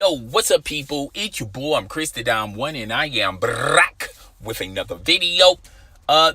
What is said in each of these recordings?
Yo, what's up, people? It's your boy, I'm Chris the Dom One, and I am back with another video.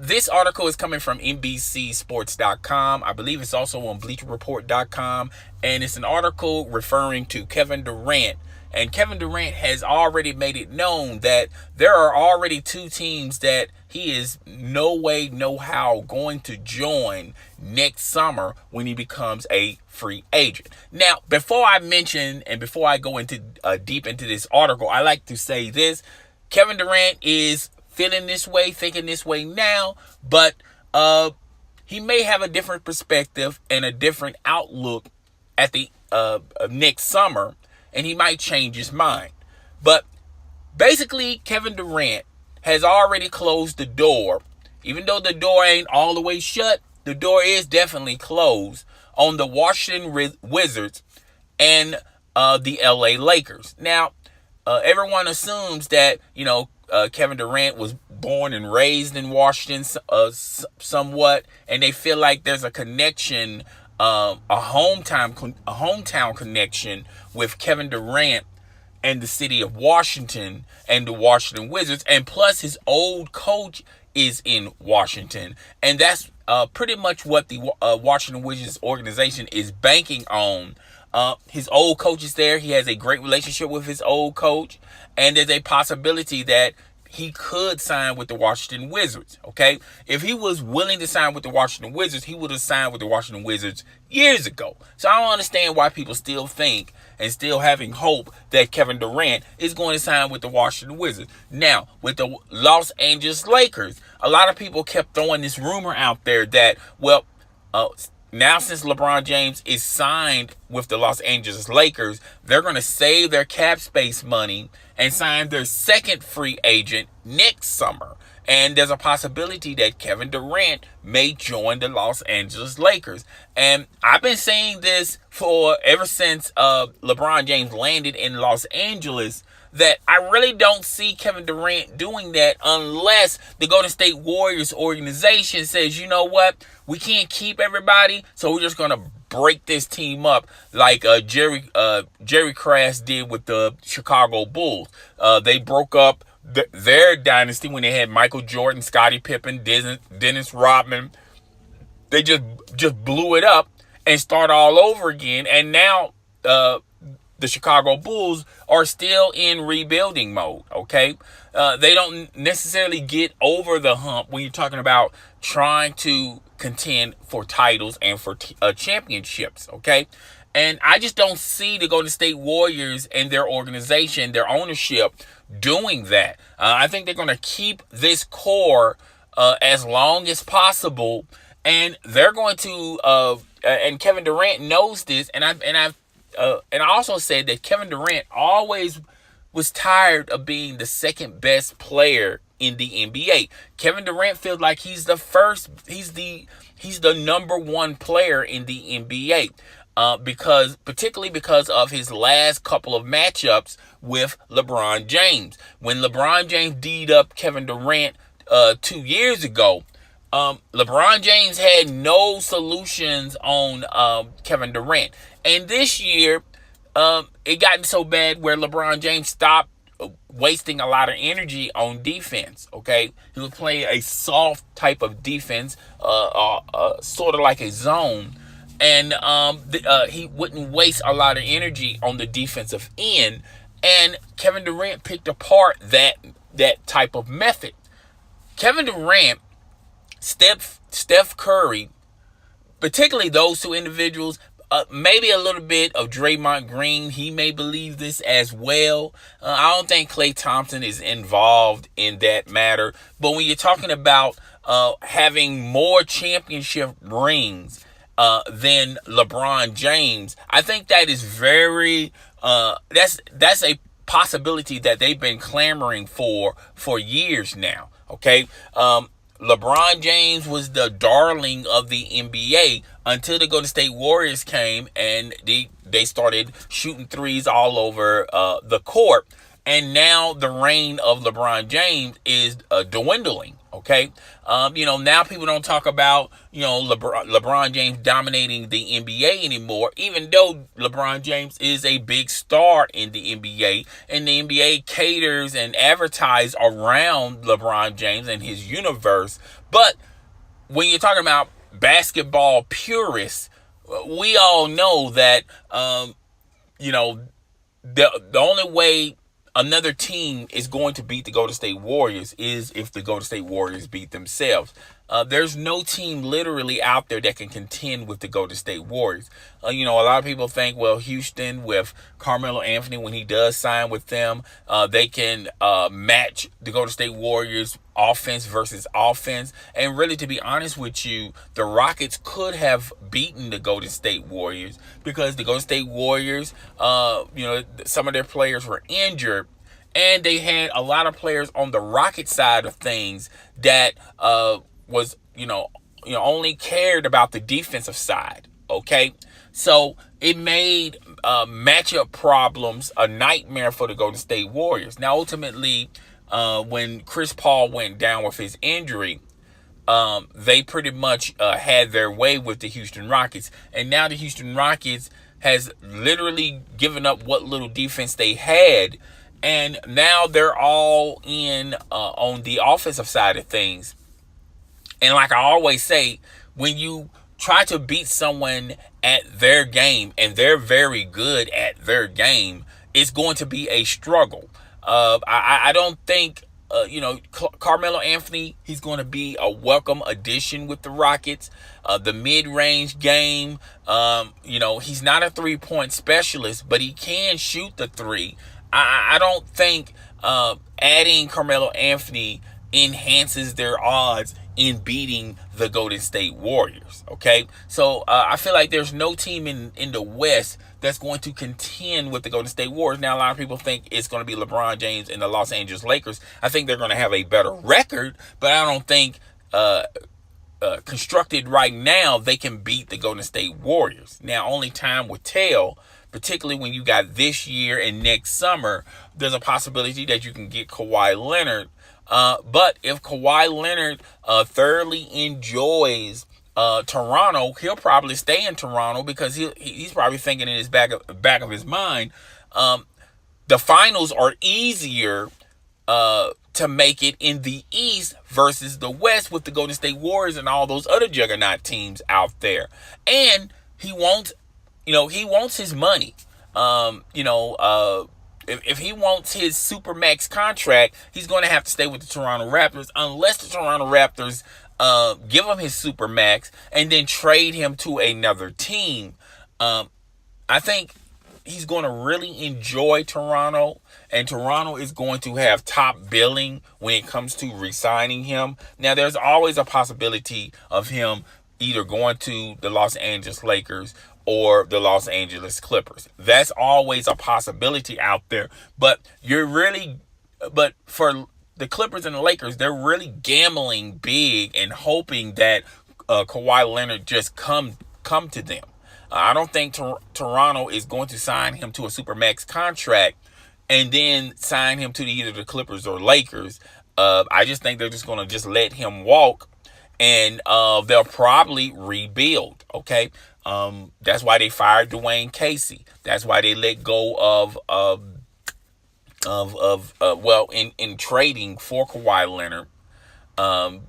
This article is coming from NBCSports.com. I believe it's also on BleacherReport.com, and it's an article referring to Kevin Durant. And Kevin Durant has already made it known that there are already two teams that he is no way, no how going to join next summer when he becomes a free agent. Now, before I mention and before I go into deep into this article, I like to say this. Kevin Durant is feeling this way, thinking this way now, but he may have a different perspective and a different outlook at the next summer, and he might change his mind. But basically, Kevin Durant has already closed the door. Even though the door ain't all the way shut, the door is definitely closed on the Washington Wizards and the LA Lakers. Now, everyone assumes that, Kevin Durant was born and raised in Washington somewhat, and they feel like there's a connection, a hometown connection with Kevin Durant and the city of Washington and the Washington Wizards, and plus his old coach is in Washington, and that's pretty much what the Washington Wizards organization is banking on. His old coach is there. He has a great relationship with his old coach, and there's a possibility that he could sign with the Washington Wizards, okay? If he was willing to sign with the Washington Wizards, he would have signed with the Washington Wizards years ago. So I don't understand why people still think and still having hope that Kevin Durant is going to sign with the Washington Wizards. Now, with the Los Angeles Lakers, a lot of people kept throwing this rumor out there that, now since LeBron James is signed with the Los Angeles Lakers, they're going to save their cap space money and sign their second free agent next summer. And there's a possibility that Kevin Durant may join the Los Angeles Lakers. And I've been saying this for ever since LeBron James landed in Los Angeles, that I really don't see Kevin Durant doing that unless the Golden State Warriors organization says, you know what, we can't keep everybody, so we're just going to break this team up like Jerry Krause did with the Chicago Bulls. They broke up their dynasty when they had Michael Jordan, Scottie Pippen, Dennis Rodman. They just blew it up and start all over again, and now the Chicago Bulls are still in rebuilding mode, okay? They don't necessarily get over the hump when you're talking about trying to contend for titles and for championships, okay? And I just don't see the Golden State Warriors and their organization, their ownership, doing that. I think they're going to keep this core as long as possible, and they're going to, and Kevin Durant knows this, and I also said that Kevin Durant always was tired of being the second best player in the NBA. Kevin Durant feels like he's the number one player in the NBA. Particularly because of his last couple of matchups with LeBron James. When LeBron James D'd up Kevin Durant 2 years ago, LeBron James had no solutions on Kevin Durant. And this year, it got so bad where LeBron James stopped wasting a lot of energy on defense, okay? He would play a soft type of defense, sort of like a zone. And he wouldn't waste a lot of energy on the defensive end. And Kevin Durant picked apart that type of method. Kevin Durant, Steph Curry, particularly those two individuals, maybe a little bit of Draymond Green. He may believe this as well. I don't think Klay Thompson is involved in that matter. But when you're talking about having more championship rings than LeBron James, I think that is very that's a possibility that they've been clamoring for years now. Okay, LeBron James was the darling of the NBA until the Golden State Warriors came and they started shooting threes all over the court. And now the reign of LeBron James is dwindling. Okay. Now people don't talk about, LeBron James dominating the NBA anymore, even though LeBron James is a big star in the NBA, and the NBA caters and advertise around LeBron James and his universe. But when you're talking about basketball purists, we all know that, the only way another team is going to beat the Golden State Warriors is if the Golden State Warriors beat themselves. There's no team literally out there that can contend with the Golden State Warriors. A lot of people think, well, Houston with Carmelo Anthony, when he does sign with them, they can match the Golden State Warriors offense versus offense. And really, to be honest with you, the Rockets could have beaten the Golden State Warriors because the Golden State Warriors, some of their players were injured. And they had a lot of players on the Rocket side of things that was only cared about the defensive side. Okay, so it made matchup problems a nightmare for the Golden State Warriors. Now, ultimately, when Chris Paul went down with his injury, they pretty much had their way with the Houston Rockets, and now the Houston Rockets has literally given up what little defense they had. And now they're all in on the offensive side of things. And like I always say, when you try to beat someone at their game, and they're very good at their game, it's going to be a struggle. I don't think, Carmelo Anthony, he's going to be a welcome addition with the Rockets. The mid-range game, he's not a three-point specialist, but he can shoot the three. I don't think adding Carmelo Anthony enhances their odds in beating the Golden State Warriors. Okay, so I feel like there's no team in the West that's going to contend with the Golden State Warriors. Now, a lot of people think it's going to be LeBron James and the Los Angeles Lakers. I think they're going to have a better record, but I don't think constructed right now they can beat the Golden State Warriors. Now, only time will tell. Particularly when you got this year and next summer, there's a possibility that you can get Kawhi Leonard. But if Kawhi Leonard thoroughly enjoys Toronto, he'll probably stay in Toronto because he's probably thinking in his back of his mind, the finals are easier to make it in the East versus the West with the Golden State Warriors and all those other juggernaut teams out there. And he won't. He wants his money. If he wants his Supermax contract, he's going to have to stay with the Toronto Raptors unless the Toronto Raptors give him his Supermax and then trade him to another team. I think he's going to really enjoy Toronto, and Toronto is going to have top billing when it comes to re-signing him. Now, there's always a possibility of him either going to the Los Angeles Lakers or the Los Angeles Clippers. That's always a possibility out there. But for the Clippers and the Lakers, they're really gambling big and hoping that Kawhi Leonard just come to them. I don't think Toronto is going to sign him to a Supermax contract and then sign him to either the Clippers or Lakers. I just think they're just going to just let him walk, and they'll probably rebuild. Okay. That's why they fired Dwayne Casey. That's why they let go in trading for Kawhi Leonard. I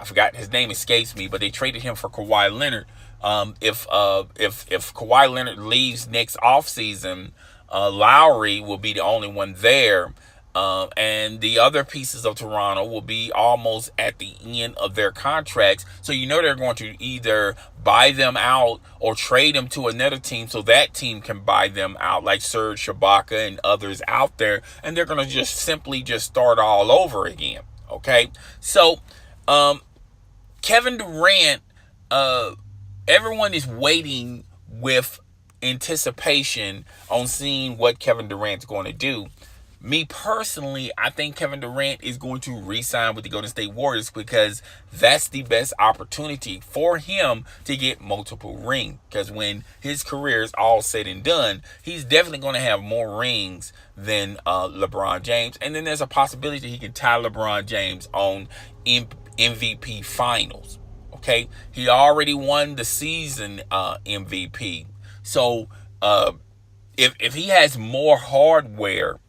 forgot, his name escapes me, but they traded him for Kawhi Leonard. If Kawhi Leonard leaves next offseason, Lowry will be the only one there. And the other pieces of Toronto will be almost at the end of their contracts. So they're going to either buy them out or trade them to another team so that team can buy them out, like Serge Ibaka and others out there. And they're going to just simply start all over again. Okay? So, Kevin Durant, everyone is waiting with anticipation on seeing what Kevin Durant's going to do. Me personally, I think Kevin Durant is going to re-sign with the Golden State Warriors because that's the best opportunity for him to get multiple rings. Because when his career is all said and done, he's definitely going to have more rings than LeBron James. And then there's a possibility he can tie LeBron James on MVP finals. Okay, he already won the season MVP. So if he has more hardware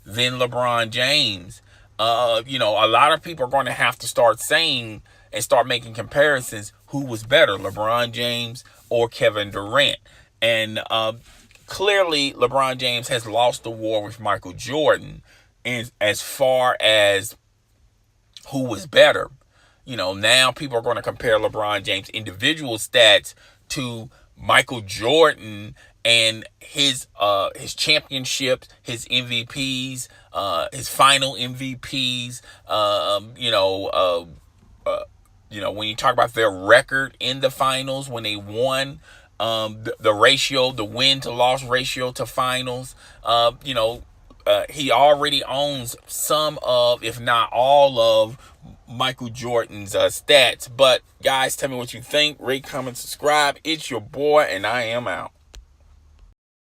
than LeBron James, a lot of people are going to have to start saying and start making comparisons who was better, LeBron James or Kevin Durant. And clearly, LeBron James has lost the war with Michael Jordan as far as who was better. Now people are going to compare LeBron James' individual stats to Michael Jordan and his championships, his MVPs, his final MVPs. When you talk about their record in the finals when they won, the ratio, the win to loss ratio to finals. He already owns some of, if not all of, Michael Jordan's stats. But guys, tell me what you think. Rate, comment, subscribe. It's your boy, and I am out.